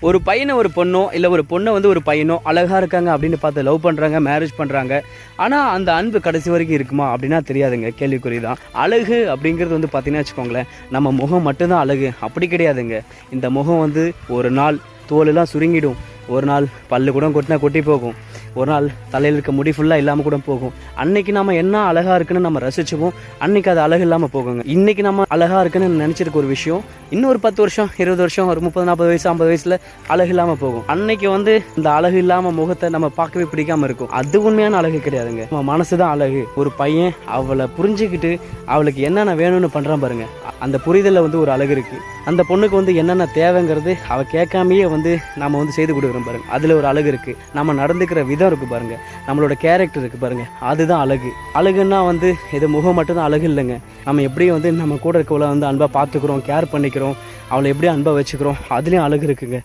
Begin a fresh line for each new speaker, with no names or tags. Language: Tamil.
ஒரு பையனை ஒரு பொண்ணோ இல்லை ஒரு பொண்ணை வந்து ஒரு பையனோ அழகாக இருக்காங்க அப்படின்னு பார்த்து லவ் பண்ணுறாங்க, மேரேஜ் பண்ணுறாங்க. ஆனால் அந்த அன்பு கடைசி வரைக்கும் இருக்குமா அப்படின்னா தெரியாதுங்க, கேள்விக்குறி தான். அழகு அப்படிங்கிறது வந்து பார்த்தீங்கன்னா வச்சுக்கோங்களேன், நம்ம முகம் மட்டும்தான் அழகு அப்படி கிடையாதுங்க. இந்த முகம் வந்து ஒரு நாள் தோலெல்லாம் சுருங்கிடும், ஒரு நாள் பல்லு கூட கொட்டினா கொட்டி போகும், ஒரு நாள் தலையில் இருக்க முடி ஃபுல்லாக இல்லாமல் கூட போகும். அன்னைக்கு நம்ம என்ன அழகாக இருக்குன்னு நம்ம ரசிச்சுவோம், அன்னைக்கு அது அழகு இல்லாமல் போகுங்க. இன்னைக்கு நம்ம அழகாக இருக்குன்னு நினச்சிருக்க ஒரு விஷயம் இன்னும் ஒரு 10 வருஷம் 20 வருஷம் ஒரு 30 40 வயசு 50 வயசில் அழகு இல்லாமல் போகும். அன்னைக்கு வந்து இந்த அழகு இல்லாமல் முகத்தை நம்ம பார்க்கவே பிடிக்காம இருக்கும். அது உண்மையான அழகு கிடையாதுங்க, நம்ம மனசு தான் அழகு. ஒரு பையன் அவளை புரிஞ்சுக்கிட்டு அவளுக்கு என்னென்ன வேணும்னு பண்ணுறான் பாருங்க, அந்த புரிதலில் வந்து ஒரு அழகு இருக்குது. அந்த பொண்ணுக்கு வந்து என்னென்ன தேவைங்கிறது அவள் கேட்காமையே வந்து நம்ம வந்து செய்து கொடுக்குறோம் பாருங்க, அதில் ஒரு அழகு இருக்குது. நம்ம நடந்துக்கிற விதம் இருக்குது பாருங்க, நம்மளோட கேரக்டர் இருக்குது பாருங்க, அதுதான் அழகு. அழகுன்னா வந்து இது முகம் மட்டும்தான் அழகு இல்லைங்க. நம்ம எப்படியும் வந்து நம்ம கூட இருக்கவளை வந்து அன்பாக பார்த்துக்கிறோம், கேர் பண்ணிக்கிறோம், அவளை எப்படி அன்பாக வச்சுக்கிறோம், அதுலேயும் அழகு இருக்குங்க.